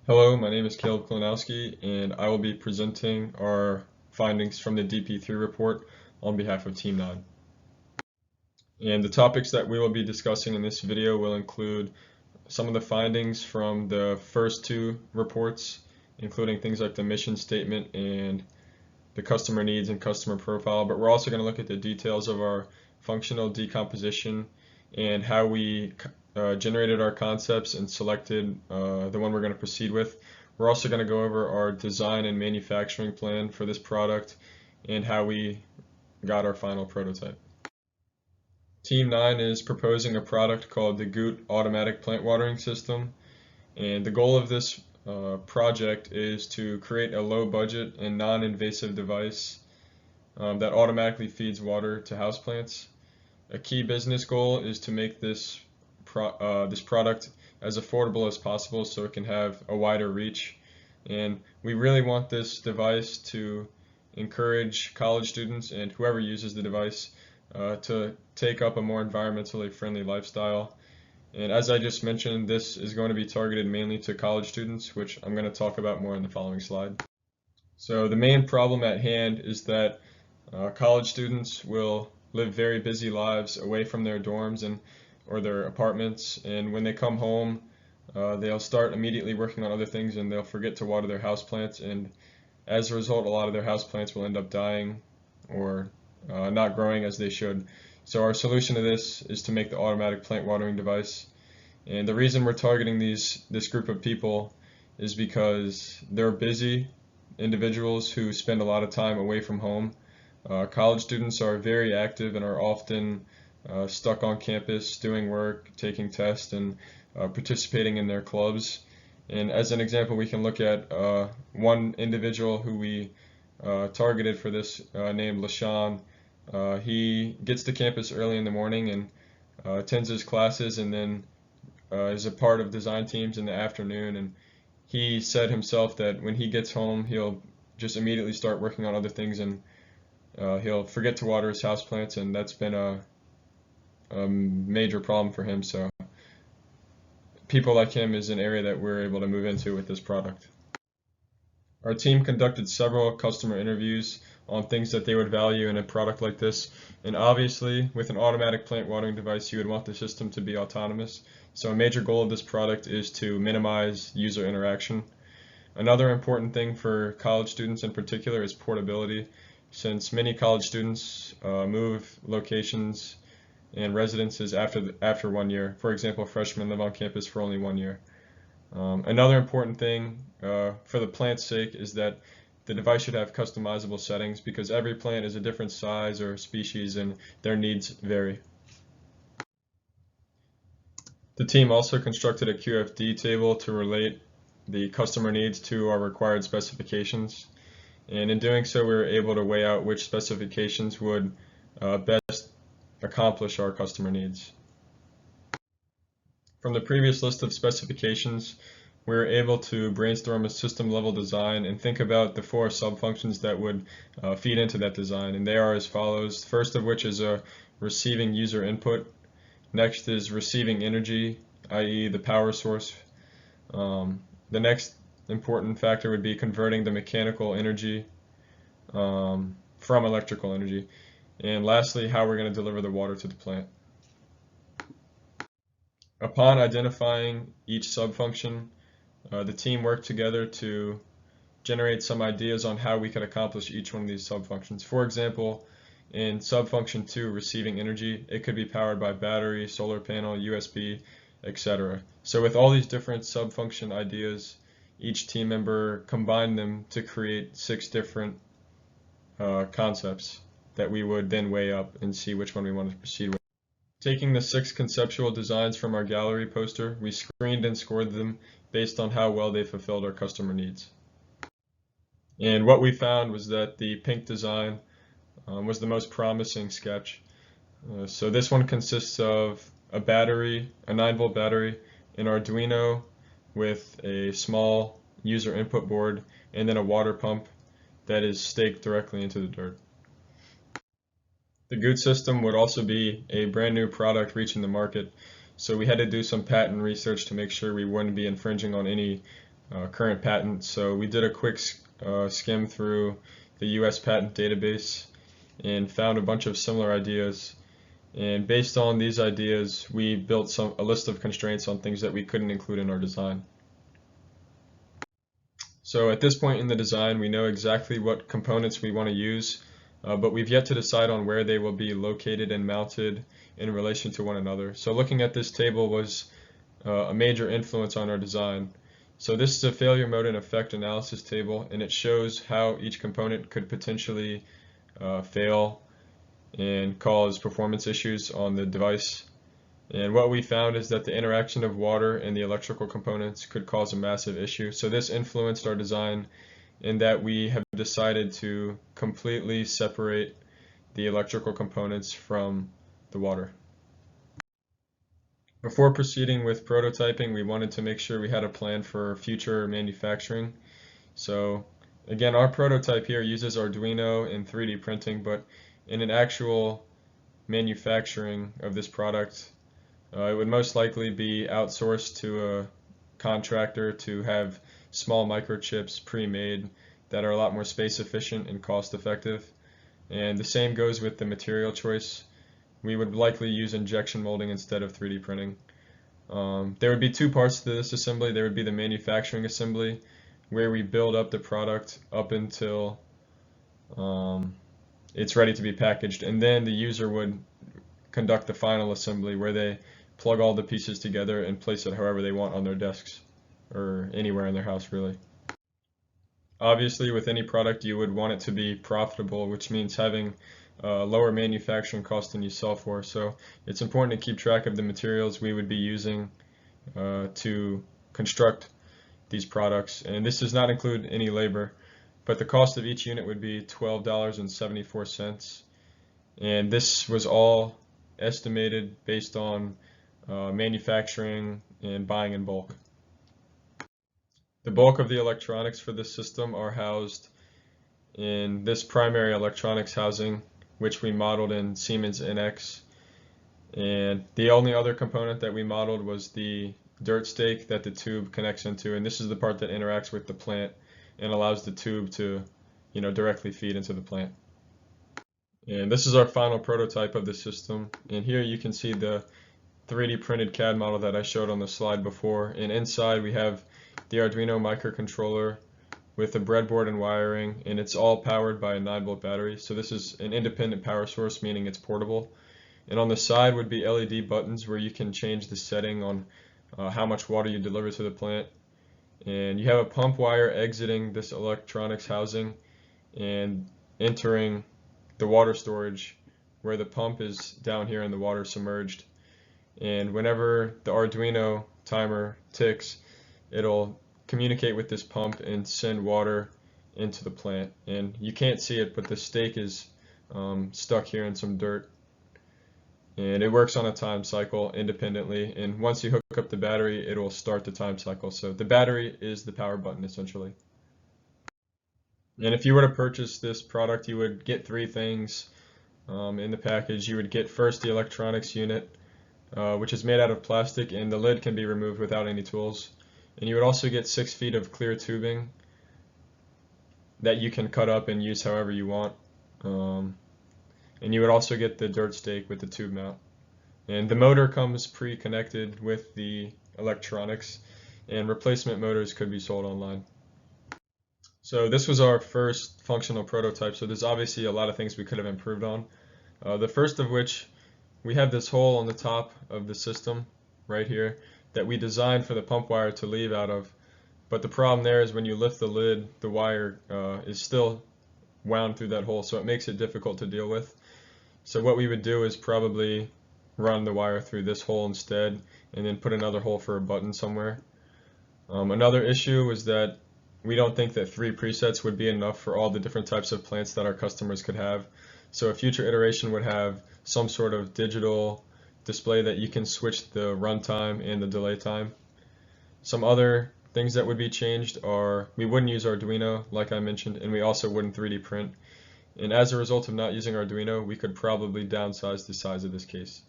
Hello, my name is Caleb Klonowski, and I will be presenting our findings from the DP3 report on behalf of Team 9. And the topics that we will be discussing in this video will include some of the findings from the first two reports, including things like the mission statement and the customer needs and customer profile, but we're also going to look at the details of our functional decomposition and how we generated our concepts and selected the one we're going to proceed with. We're also going to go over our design and manufacturing plan for this product and how we got our final prototype. Team 9 is proposing a product called the Goutte automatic plant watering system, and the goal of this project is to create a low budget and non-invasive device that automatically feeds water to houseplants. A key business goal is to make this product as affordable as possible so it can have a wider reach. And we really want this device to encourage college students and whoever uses the device to take up a more environmentally friendly lifestyle. And as I just mentioned, this is going to be targeted mainly to college students, which I'm going to talk about more in the following slide. So the main problem at hand is that college students will live very busy lives away from their dorms or their apartments, and when they come home, they'll start immediately working on other things and they'll forget to water their houseplants, and as a result, a lot of their houseplants will end up dying or not growing as they should. So our solution to this is to make the automatic plant watering device. And the reason we're targeting this group of people is because they're busy individuals who spend a lot of time away from home. College students are very active and are often stuck on campus doing work, taking tests, and participating in their clubs. And as an example, we can look at one individual who we targeted for this named LaShawn. He gets to campus early in the morning and attends his classes, and then is a part of design teams in the afternoon. And he said himself that when he gets home, he'll just immediately start working on other things, and he'll forget to water his houseplants, and that's been a major problem for him. So people like him is an area that we're able to move into with this product. Our team conducted several customer interviews on things that they would value in a product like this, and obviously with an automatic plant watering device you would want the system to be autonomous. So a major goal of this product is to minimize user interaction. Another important thing for college students in particular is portability, since many college students move locations and residences after 1 year. For example, freshmen live on campus for only 1 year. Another important thing for the plant's sake is that the device should have customizable settings, because every plant is a different size or species and their needs vary. The team also constructed a QFD table to relate the customer needs to our required specifications, and in doing so we were able to weigh out which specifications would best accomplish our customer needs. From the previous list of specifications, we were able to brainstorm a system level design and think about the 4 sub-functions that would feed into that design, and they are as follows. First of which is a receiving user input. Next is receiving energy, i.e. the power source. The next important factor would be converting the mechanical energy from electrical energy. And lastly, how we're going to deliver the water to the plant. Upon identifying each subfunction, the team worked together to generate some ideas on how we could accomplish each one of these subfunctions. For example, in subfunction 2, receiving energy, it could be powered by battery, solar panel, USB, etc. So with all these different subfunction ideas, each team member combined them to create 6 different concepts that we would then weigh up and see which one we wanted to proceed with. Taking the 6 conceptual designs from our gallery poster, we screened and scored them based on how well they fulfilled our customer needs. And what we found was that the pink design was the most promising sketch. So this one consists of a battery, a 9-volt battery, an Arduino with a small user input board, and then a water pump that is staked directly into the dirt. The Goutte system would also be a brand new product reaching the market, so we had to do some patent research to make sure we wouldn't be infringing on any current patent. So we did a quick skim through the US patent database and found a bunch of similar ideas. And based on these ideas, we built a list of constraints on things that we couldn't include in our design. So at this point in the design, we know exactly what components we want to use, but we've yet to decide on where they will be located and mounted in relation to one another. So looking at this table was a major influence on our design. So this is a failure mode and effect analysis table, and it shows how each component could potentially fail and cause performance issues on the device. And what we found is that the interaction of water and the electrical components could cause a massive issue. So this influenced our design in that we have decided to completely separate the electrical components from the water. Before proceeding with prototyping, we wanted to make sure we had a plan for future manufacturing. So again, our prototype here uses Arduino and 3D printing, but in an actual manufacturing of this product, it would most likely be outsourced to a contractor to have small microchips pre-made that are a lot more space efficient and cost effective. And the same goes with the material choice. We would likely use injection molding instead of 3D printing. There would be two parts to this assembly. There would be the manufacturing assembly, where we build up the product up until it's ready to be packaged, and then the user would conduct the final assembly where they plug all the pieces together and place it however they want on their desks or anywhere in their house, really. Obviously, with any product, you would want it to be profitable, which means having lower manufacturing cost than you sell for. So it's important to keep track of the materials we would be using to construct these products. And this does not include any labor, but the cost of each unit would be $12.74. And this was all estimated based on manufacturing and buying in bulk. The bulk of the electronics for this system are housed in this primary electronics housing, which we modeled in Siemens NX. And the only other component that we modeled was the dirt stake that the tube connects into, and this is the part that interacts with the plant and allows the tube to, directly feed into the plant. And this is our final prototype of the system, and here you can see the 3D printed CAD model that I showed on the slide before, and inside we have the Arduino microcontroller with a breadboard and wiring, and it's all powered by a 9-volt battery. So this is an independent power source, meaning it's portable. And on the side would be LED buttons where you can change the setting on how much water you deliver to the plant. And you have a pump wire exiting this electronics housing and entering the water storage where the pump is down here and the water submerged. And whenever the Arduino timer ticks, it'll communicate with this pump and send water into the plant. And you can't see it, but the stake is stuck here in some dirt. And it works on a time cycle independently. And once you hook up the battery, it will start the time cycle. So the battery is the power button, essentially. And if you were to purchase this product, you would get three things in the package. You would get first the electronics unit, which is made out of plastic, and the lid can be removed without any tools. And you would also get 6 feet of clear tubing that you can cut up and use however you want. And you would also get the dirt stake with the tube mount. And the motor comes pre-connected with the electronics, and replacement motors could be sold online. So this was our first functional prototype, so there's obviously a lot of things we could have improved on. The first of which, we have this hole on the top of the system right here that we designed for the pump wire to leave out of. But the problem there is when you lift the lid, the wire is still wound through that hole, so it makes it difficult to deal with. So what we would do is probably run the wire through this hole instead, and then put another hole for a button somewhere. Another issue was that we don't think that 3 presets would be enough for all the different types of plants that our customers could have. So a future iteration would have some sort of digital display that you can switch the runtime and the delay time. Some other things that would be changed are we wouldn't use Arduino, like I mentioned, and we also wouldn't 3D print. And as a result of not using Arduino, we could probably downsize the size of this case.